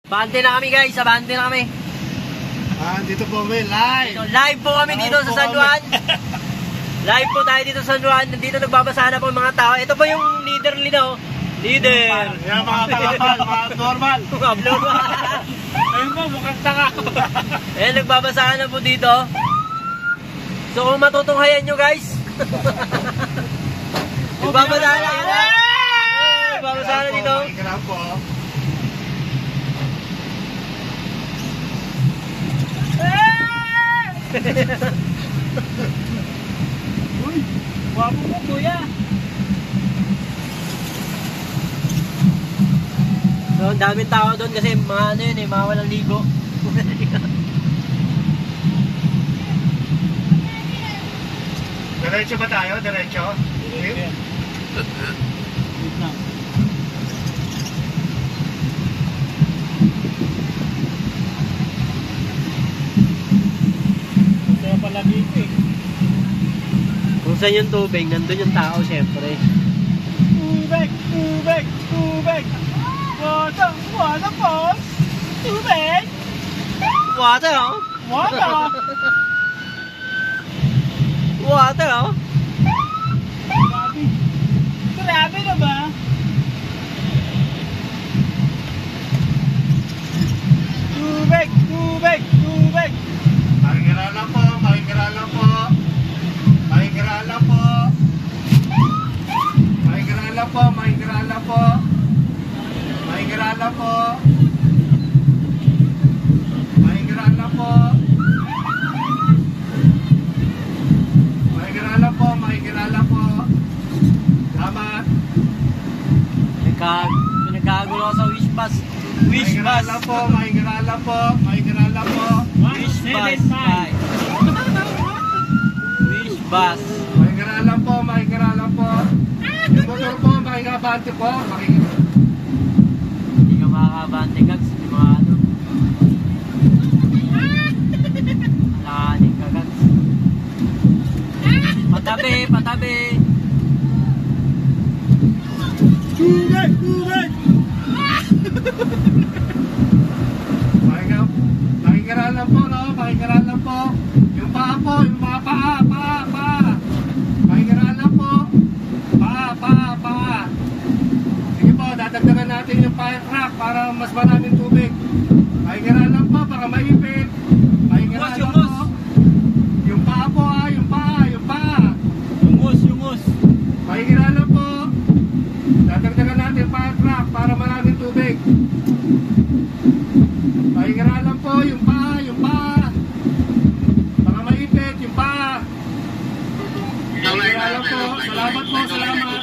Abante na kami guys, abante na kami. Dito po kami, live. Live po kami dito sa San Juan. Live po tayo dito sa San Juan. Dito nagbabasa na po mga tao. Ito po yung leader nila. Leader. Yan mga kalapal, mga normal. Mga abnormal. Ayun po, mukhang tanga. Ayan, nagbabasa na po dito. So kung matutunghayan nyo guys. Nagbabasa na. Nagbabasa na dito. Kailangan po. Uy, wapo mo kuya. So, daming tao doon kasi mga ano yun eh, mga walang ligo. Diretso ba tayo? Diretso? Wait lang. Pala dito eh. Kung saan yung tubig, nandun yung tao syempre. Tubig! Tubig! Tubig! Water! Waterfall! Tubig! Water oh! Water! Water oh! Grabe! Grabe na ba? Tubig! Tubig! Tubig! Makikirala po! Makikirala po! Makikirala po! Makikirala po! Makikirala po! Makikirala po! Makikirala po! Makikirala po! Makikirala po! Salamat! Pinagkagulo ko sa wish pass. Wish pass! Makikirala po! Makikirala po! Makikirala po! Wish pass! Wish pass! Makikirala po! Makikirala po! Yung motor po! Makikabante po! Hindi ka makakabante gags. Hindi mga ano. Nakahaning ka gags. Patabi! Patabi! Tubig! Tubig! Makikirala po, no? Makikirala po. Yung paa po, yung mga paa. Makikirala po. Paa. Sige po, dadagdagan natin yung fire truck para mas maraming tubig. Makikirala po, baka maipit. Makikirala po. Yung paa po, yung paa. Yungos! Makikirala po. Dadagdagan natin yung fire truck para maraming tubig. Makikirala po, yung paa. Baka maipit, yung paa. Makikirala po. Salamat po, salamat.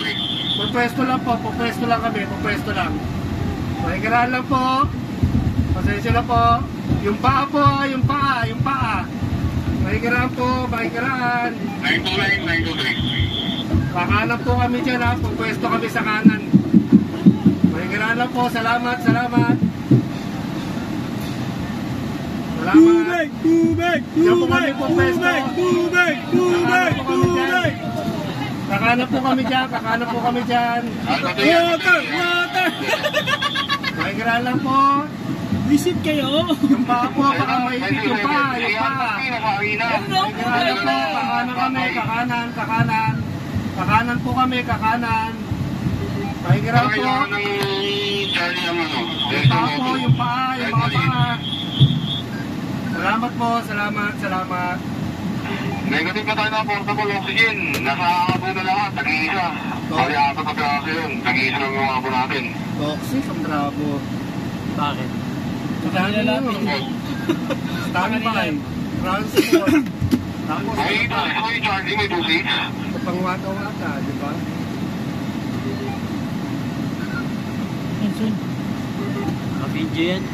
Pupwesto lang kami, pupwesto lang. Makikirala po. Pasensya na po. Yung paa po, yung paa. Makikiraan po, makikiraan. 929. Kakanan po kami dyan ha, pupwesto kami sa kanan. Makikirala po, salamat. Tubig! Diyan po kami pupwesto. Tubig! Kakanan po kami dyan. Water! Makikirala po. Visit kayo! Yung paa po, baka maipit yung paa. Makikirala po, kakanan. Kakanan po kami. Makikirala po. Yung paa po, yung mga paa. Salamat po, salamat. Negative na tayo na portable oxygen. Nasa abo na lahat, tag-iisa. Kali ato pa piraso yun, tag-iisa lang yung abo natin. Toxic ang bravo. Bakit? Madami yun. Standby. Transport. Tapos, May charging, may 2 seats. pangwata-wata, di ba? Kabidyo yan.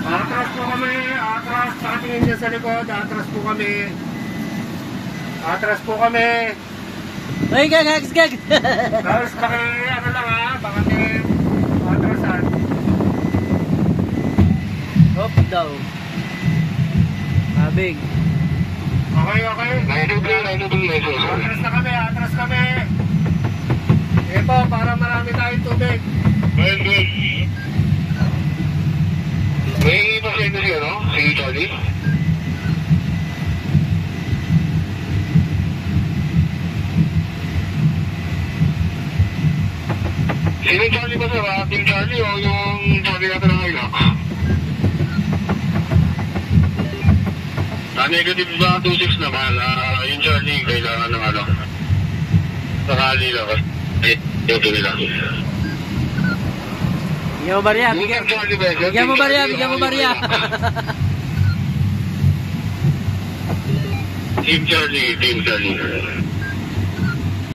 Atras po kami. Patingin dyan sa likod. Atras po kami. Ay, gag! Tapos ano lang ha, baka may atrasan. Hop daw. Kabig. Okay. Atras na kami. Sige po, para marami tayong tubig. Well, good. May pasyente siya, no? Si Charlie? Sino yung Charlie ba sir? Team Charlie o yung Charlie natin ng Hilak? Negative ba 26 naman? Yung Charlie kailangan ng ano? Sakali lang kasi. Yung nila. Bigyan mo barya, bigyan mo barya, bigyan mo barya. Team Charlie, Team Charlie.